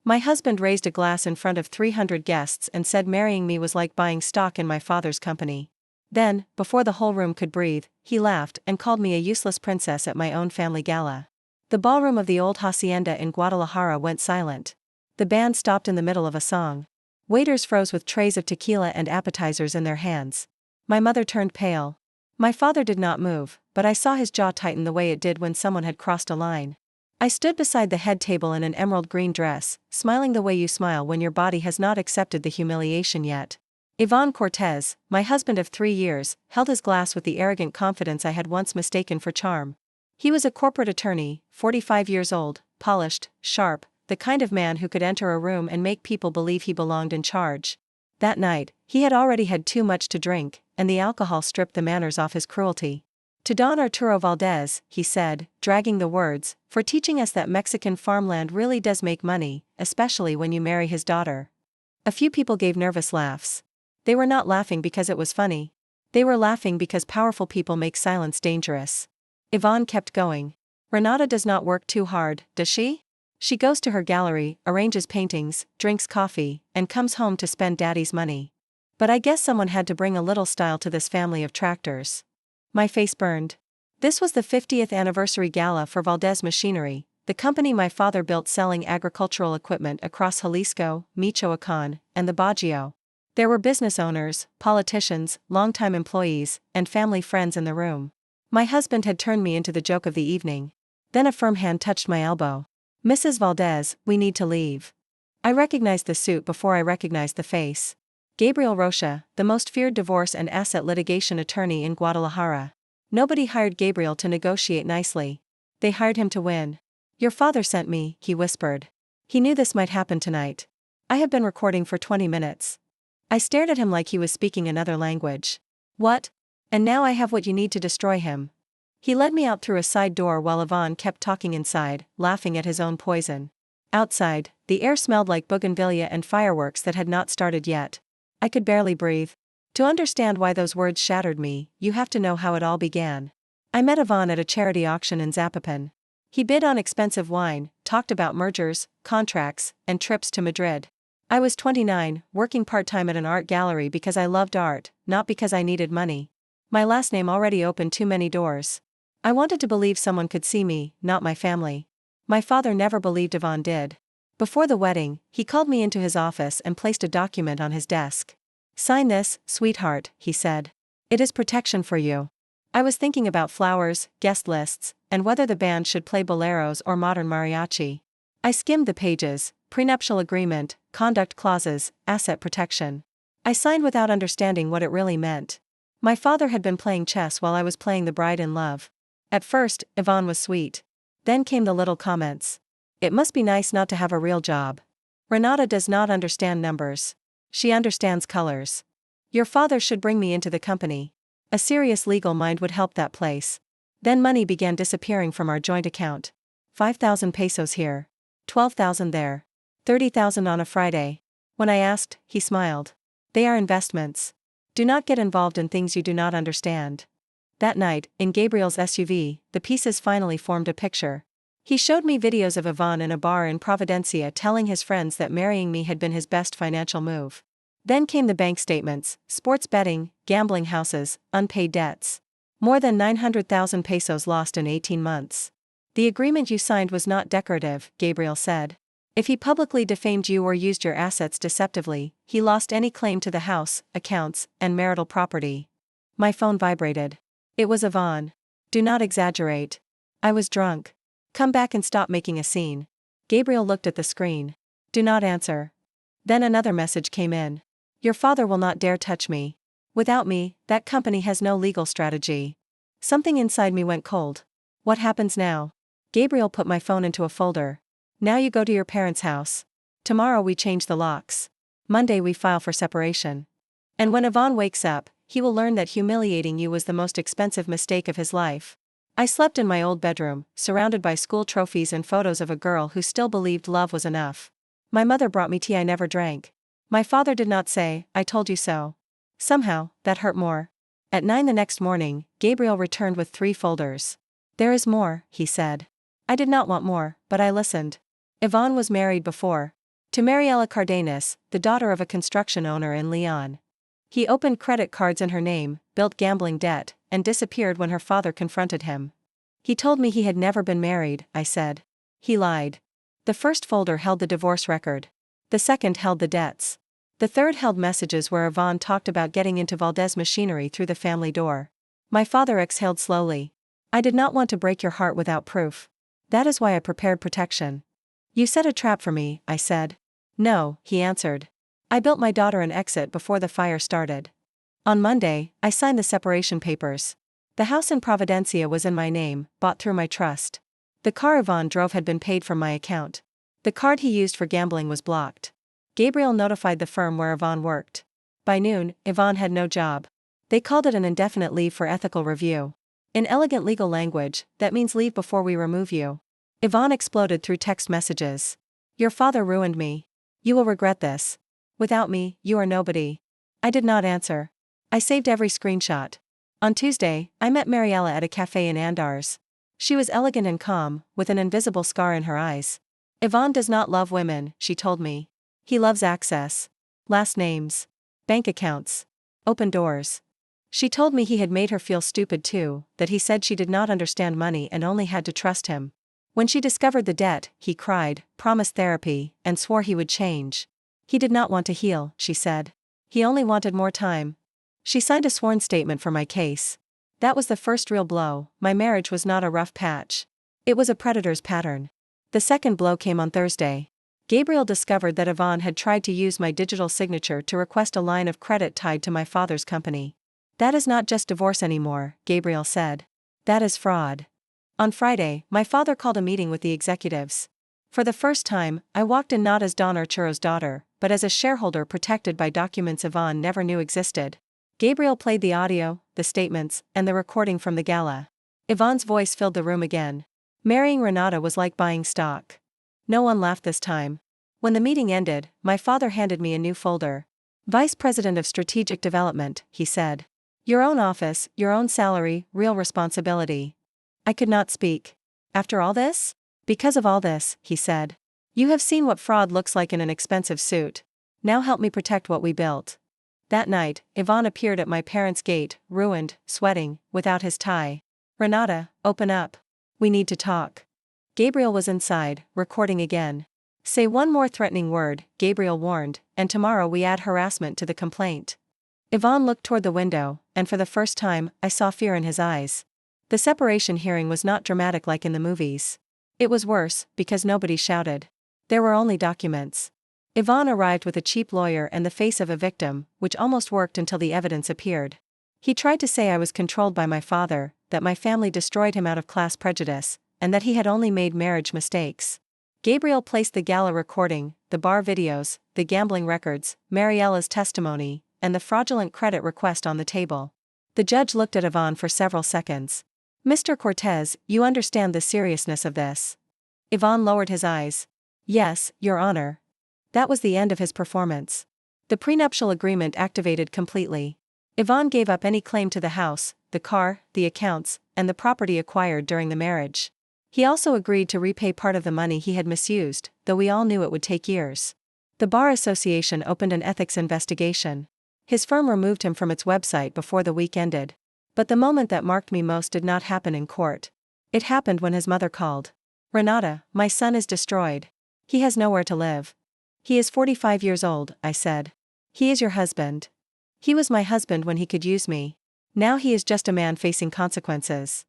My husband raised a glass in front of 300 guests and said marrying me was like buying stock in my father's company. Then, before the whole room could breathe, he laughed and called me a useless princess at my own family gala. The ballroom of the old hacienda in Guadalajara went silent. The band stopped in the middle of a song. Waiters froze with trays of tequila and appetizers in their hands. My mother turned pale. My father did not move, but I saw his jaw tighten the way it did when someone had crossed a line. I stood beside the head table in an emerald green dress, smiling the way you smile when your body has not accepted the humiliation yet. Ivan Cortez, my husband of 3 years, held his glass with the arrogant confidence I had once mistaken for charm. He was a corporate attorney, 45 years old, polished, sharp, the kind of man who could enter a room and make people believe he belonged in charge. That night, he had already had too much to drink, and the alcohol stripped the manners off his cruelty. To Don Arturo Valdez, he said, dragging the words, for teaching us that Mexican farmland really does make money, especially when you marry his daughter. A few people gave nervous laughs. They were not laughing because it was funny. They were laughing because powerful people make silence dangerous. Ivan kept going. Renata does not work too hard, does she? She goes to her gallery, arranges paintings, drinks coffee, and comes home to spend daddy's money. But I guess someone had to bring a little style to this family of tractors. My face burned. This was the 50th anniversary gala for Valdez Machinery, the company my father built selling agricultural equipment across Jalisco, Michoacán, and the Bajío. There were business owners, politicians, longtime employees, and family friends in the room. My husband had turned me into the joke of the evening. Then a firm hand touched my elbow. Mrs. Valdez, we need to leave. I recognized the suit before I recognized the face. Gabriel Rocha, the most feared divorce and asset litigation attorney in Guadalajara. Nobody hired Gabriel to negotiate nicely. They hired him to win. Your father sent me, he whispered. He knew this might happen tonight. I have been recording for 20 minutes. I stared at him like he was speaking another language. What? And now I have what you need to destroy him. He led me out through a side door while Ivan kept talking inside, laughing at his own poison. Outside, the air smelled like bougainvillea and fireworks that had not started yet. I could barely breathe. To understand why those words shattered me, you have to know how it all began. I met Ivan at a charity auction in Zapopan. He bid on expensive wine, talked about mergers, contracts, and trips to Madrid. I was 29, working part-time at an art gallery because I loved art, not because I needed money. My last name already opened too many doors. I wanted to believe someone could see me, not my family. My father never believed Ivan did. Before the wedding, he called me into his office and placed a document on his desk. Sign this, sweetheart, he said. It is protection for you. I was thinking about flowers, guest lists, and whether the band should play boleros or modern mariachi. I skimmed the pages, prenuptial agreement, conduct clauses, asset protection. I signed without understanding what it really meant. My father had been playing chess while I was playing the bride in love. At first, Ivan was sweet. Then came the little comments. It must be nice not to have a real job. Renata does not understand numbers. She understands colors. Your father should bring me into the company. A serious legal mind would help that place. Then money began disappearing from our joint account. 5,000 pesos here. 12,000 there. 30,000 on a Friday. When I asked, he smiled. They are investments. Do not get involved in things you do not understand. That night, in Gabriel's SUV, the pieces finally formed a picture. He showed me videos of Ivan in a bar in Providencia telling his friends that marrying me had been his best financial move. Then came the bank statements, sports betting, gambling houses, unpaid debts. More than 900,000 pesos lost in 18 months. The agreement you signed was not decorative, Gabriel said. If he publicly defamed you or used your assets deceptively, he lost any claim to the house, accounts, and marital property. My phone vibrated. It was Ivan. Do not exaggerate. I was drunk. Come back and stop making a scene. Gabriel looked at the screen. Do not answer. Then another message came in. Your father will not dare touch me. Without me, that company has no legal strategy. Something inside me went cold. What happens now? Gabriel put my phone into a folder. Now you go to your parents' house. Tomorrow we change the locks. Monday we file for separation. And when Ivan wakes up, he will learn that humiliating you was the most expensive mistake of his life. I slept in my old bedroom, surrounded by school trophies and photos of a girl who still believed love was enough. My mother brought me tea I never drank. My father did not say, I told you so. Somehow, that hurt more. At 9 the next morning, Gabriel returned with 3 folders. There is more, he said. I did not want more, but I listened. Ivan was married before. To Mariela Cardenas, the daughter of a construction owner in Leon. He opened credit cards in her name, built gambling debt, and disappeared when her father confronted him. He told me he had never been married, I said. He lied. The first folder held the divorce record. The second held the debts. The third held messages where Yvonne talked about getting into Valdez Machinery through the family door. My father exhaled slowly. I did not want to break your heart without proof. That is why I prepared protection. You set a trap for me, I said. No, he answered. I built my daughter an exit before the fire started. On Monday, I signed the separation papers. The house in Providencia was in my name, bought through my trust. The car Yvonne drove had been paid from my account. The card he used for gambling was blocked. Gabriel notified the firm where Yvonne worked. By noon, Yvonne had no job. They called it an indefinite leave for ethical review. In elegant legal language, that means leave before we remove you. Yvonne exploded through text messages. Your father ruined me. You will regret this. Without me, you are nobody. I did not answer. I saved every screenshot. On Tuesday, I met Mariela at a cafe in Andars. She was elegant and calm, with an invisible scar in her eyes. Yvonne does not love women, she told me. He loves access. Last names. Bank accounts. Open doors. She told me he had made her feel stupid too, that he said she did not understand money and only had to trust him. When she discovered the debt, he cried, promised therapy, and swore he would change. He did not want to heal, she said. He only wanted more time. She signed a sworn statement for my case. That was the first real blow. My marriage was not a rough patch. It was a predator's pattern. The second blow came on Thursday. Gabriel discovered that Yvonne had tried to use my digital signature to request a line of credit tied to my father's company. That is not just divorce anymore, Gabriel said. That is fraud. On Friday, my father called a meeting with the executives. For the first time, I walked in not as Don Arturo's daughter, but as a shareholder protected by documents Yvonne never knew existed. Gabriel played the audio, the statements, and the recording from the gala. Yvonne's voice filled the room again. Marrying Renata was like buying stock. No one laughed this time. When the meeting ended, my father handed me a new folder. Vice President of Strategic Development, he said. Your own office, your own salary, real responsibility. I could not speak. After all this? Because of all this, he said. You have seen what fraud looks like in an expensive suit. Now help me protect what we built. That night, Yvonne appeared at my parents' gate, ruined, sweating, without his tie. Renata, open up. We need to talk. Gabriel was inside, recording again. Say one more threatening word, Gabriel warned, and tomorrow we add harassment to the complaint. Yvonne looked toward the window, and for the first time, I saw fear in his eyes. The separation hearing was not dramatic like in the movies. It was worse, because nobody shouted. There were only documents. Yvonne arrived with a cheap lawyer and the face of a victim, which almost worked until the evidence appeared. He tried to say I was controlled by my father, that my family destroyed him out of class prejudice, and that he had only made marriage mistakes. Gabriel placed the gala recording, the bar videos, the gambling records, Mariela's testimony, and the fraudulent credit request on the table. The judge looked at Yvonne for several seconds. Mr. Cortez, you understand the seriousness of this. Yvonne lowered his eyes. Yes, Your Honor. That was the end of his performance. The prenuptial agreement activated completely. Yvonne gave up any claim to the house, the car, the accounts, and the property acquired during the marriage. He also agreed to repay part of the money he had misused, though we all knew it would take years. The Bar Association opened an ethics investigation. His firm removed him from its website before the week ended. But the moment that marked me most did not happen in court. It happened when his mother called. Renata, my son is destroyed. He has nowhere to live. He is 45 years old, I said. He is your husband. He was my husband when he could use me. Now he is just a man facing consequences.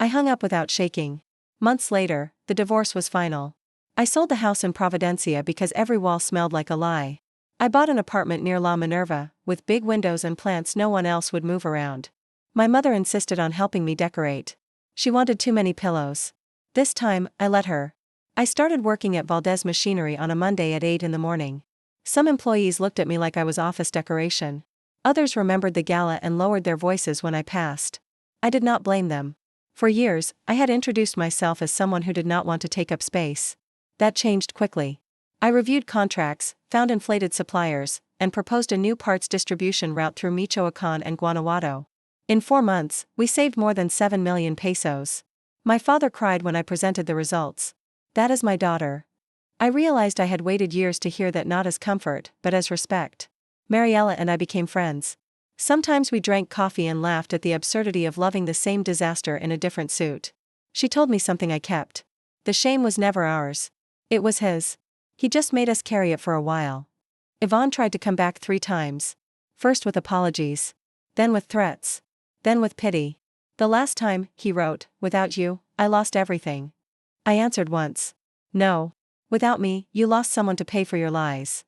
I hung up without shaking. Months later, the divorce was final. I sold the house in Providencia because every wall smelled like a lie. I bought an apartment near La Minerva, with big windows and plants no one else would move around. My mother insisted on helping me decorate. She wanted too many pillows. This time, I let her. I started working at Valdez Machinery on a Monday at 8 in the morning. Some employees looked at me like I was office decoration. Others remembered the gala and lowered their voices when I passed. I did not blame them. For years, I had introduced myself as someone who did not want to take up space. That changed quickly. I reviewed contracts, found inflated suppliers, and proposed a new parts distribution route through Michoacán and Guanajuato. In 4 months, we saved more than 7 million pesos. My father cried when I presented the results. That is my daughter. I realized I had waited years to hear that, not as comfort, but as respect. Mariella and I became friends. Sometimes we drank coffee and laughed at the absurdity of loving the same disaster in a different suit. She told me something I kept. The shame was never ours. It was his. He just made us carry it for a while. Yvonne tried to come back 3 times. First with apologies. Then with threats. Then with pity. The last time, he wrote, "Without you, I lost everything." I answered once. "No. Without me, you lost someone to pay for your lies."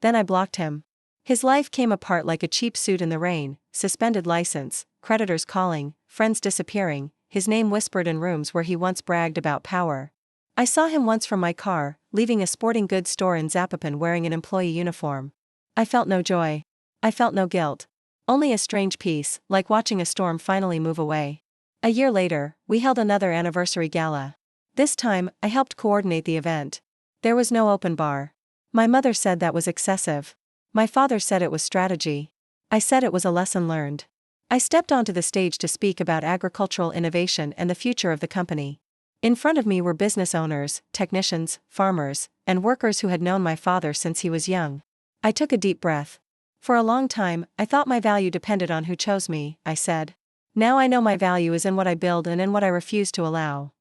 Then I blocked him. His life came apart like a cheap suit in the rain, suspended license, creditors calling, friends disappearing, his name whispered in rooms where he once bragged about power. I saw him once from my car, leaving a sporting goods store in Zapopan wearing an employee uniform. I felt no joy. I felt no guilt. Only a strange peace, like watching a storm finally move away. A year later, we held another anniversary gala. This time, I helped coordinate the event. There was no open bar. My mother said that was excessive. My father said it was strategy. I said it was a lesson learned. I stepped onto the stage to speak about agricultural innovation and the future of the company. In front of me were business owners, technicians, farmers, and workers who had known my father since he was young. I took a deep breath. For a long time, I thought my value depended on who chose me, I said. Now I know my value is in what I build and in what I refuse to allow.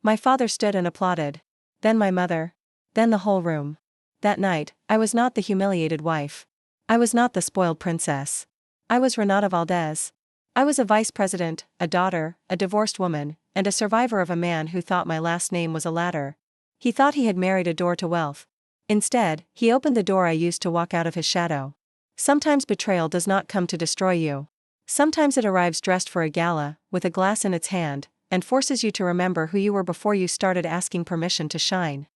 My father stood and applauded. Then my mother. Then the whole room. That night, I was not the humiliated wife. I was not the spoiled princess. I was Renata Valdez. I was a vice president, a daughter, a divorced woman, and a survivor of a man who thought my last name was a ladder. He thought he had married a door to wealth. Instead, he opened the door I used to walk out of his shadow. Sometimes betrayal does not come to destroy you. Sometimes it arrives dressed for a gala, with a glass in its hand, and forces you to remember who you were before you started asking permission to shine.